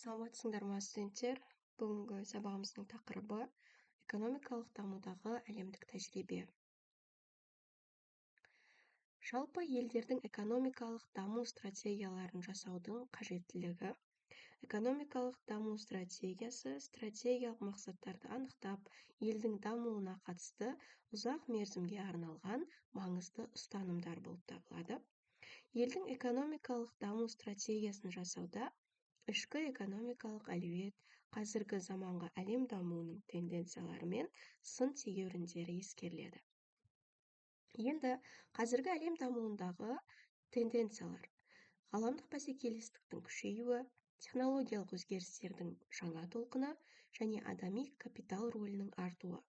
Саламатсыңдар ма, студенттер? Бүгінгі сабағымыздың тақырыбы экономикалық дамудағы әлемдік тәжірибе. Жалпы елдердің экономикалық даму стратегияларын жасаудың қажеттілігі. Экономикалық даму стратегиясы стратегиялық мақсаттарды анықтап, елдің дамуына қатысты ұзақ мерзімге арналған маңызды ұстанымдар болып табылады. Елдің экономикалық даму стратегиясын жасауда ішкі экономикалық әлеует, қазіргі заманғы әлем дамуының тенденциялары мен сын тегеуріндері ескеріледі. Енді қазіргі әлем дамуындағы тенденциялар: ғаламдық бәсекелестіктің күшеюі, технологиялық өзгерістердің жаңа толқыны және адами капитал рөлінің артуы.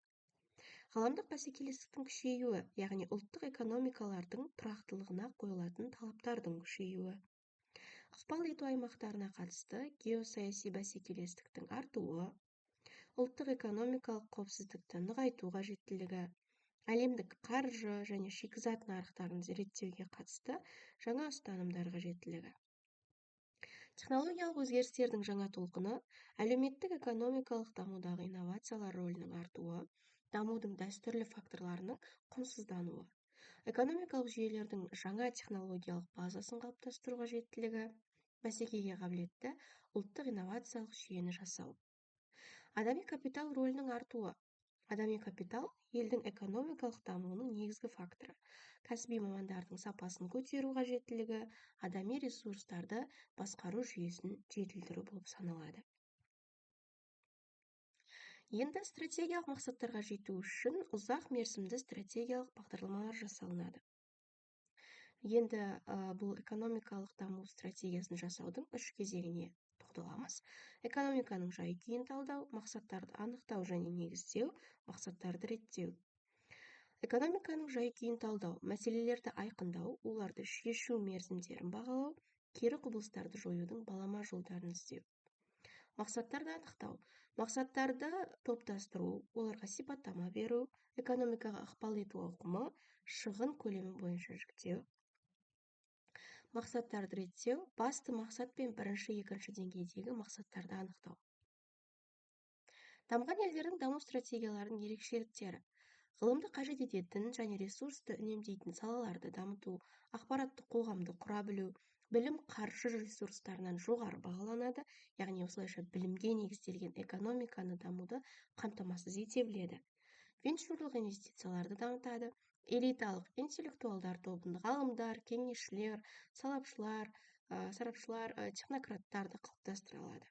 Ғаламдық бәсекелестіктің күшеюі, яғни ұлттық экономикалардың тұрақтылығына қойылатын талаптардың күшеюі. Ықпал ету аймақтарына қатысты геосаяси бәсекелестіктің артуы, ұлттық экономикалық қауіпсіздікті нығайту қажеттілігі, әлемдік қаржы және шикізат нарықтарын реттеуге қатысты жаңа ұстанымдар қажеттілігі. Технологиялық өзгерістердің жаңа толқыны, әлеуметтік экономикалық дамудағы инновациялар рөлінің артуы, дамудың дәстүрлі факторларының құнсыздануы, экономикалық жүйелердің жаңа технологиялық базасын қалыптастыру қажеттілігі, бәсекеге қабілетті ұлттық инновациялық жүйені жасау. Адами капитал рөлінің артуы. Адами капитал елдің экономикалық дамуының негізгі факторы. Кәсіби мамандардың сапасын көтеру қажеттілігі, адами ресурстарды басқару жүйесін жетілдіру болып саналады. Енді стратегиялық мақсаттарға жету үшін ұзақ мерзімді стратегиялық бағдарламалар жасалынады. Енді бұл экономикалық даму стратегиясын жасаудың үш кезеңіне тоқталамыз. Экономиканың жай-күйін талдау, мақсаттарды анықтау және негіздеу, мақсаттарды реттеу. Экономиканың жай-күйін талдау, мәселелерді айқындау, оларды шешу мерзімдерін бағалау, кері құбылыстарды жоюдың балама жолдарын іздеу. Мақсаттарды анықтау, мақсаттарды топтастыру, оларға сипаттама беру, экономикаға ықпал ету ауқымы, шығын көлемі бойынша жіктеу. Мақсаттарды реттеу, басты мақсат пен бірінші, екінші деңгейдегі мақсаттарды анықтау. Дамыған елдердің даму стратегияларының ерекшеліктері: ғылымды қажет ететін және ресурсты үнемдейтін салаларды дамыту, ақпараттық қоғамды құра білу, білім қаржы ресурстарынан жоғары бағаланады, яғни осылайша білімге негізделген экономиканы дамуды қамтамасыз ете біледі. Венчурлық инвестицияларды дамытады, элиталық интеллектуалдар тобын ғалымдар, кеңесшілер, сарапшылар, технократтарды қалыптастыра алады.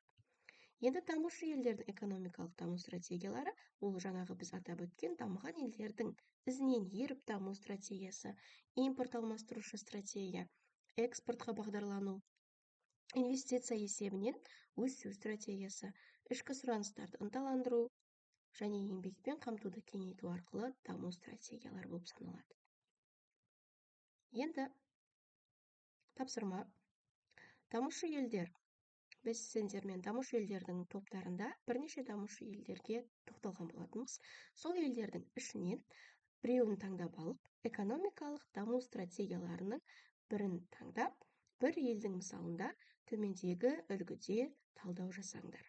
Енді дамушы елдердің экономикалық даму стратегиялары, ол жаңағы біз атап өткен дамыған елдердің ізінен еріп даму стратегиясы, импорт алмастырушы стратегия, экспортқа бағдарлану, инвестиция есебінен өсу стратегиясы, ішкі сұраныстарды ынталандыру және еңбекпен қамтуды кеңейту арқылы даму стратегиялары болып саналады. Енді тапсырма: дамушы елдер. Біз сендермен дамушы елдердің топтарында бірнеше дамушы елдерге тоқталған болатынбыз. Сол елдердің ішінен біреуін таңдап алып, экономикалық даму стратегияларының бірін таңдап, бір елдің мысалында төмендегі үлгіде талдау жасаңдар.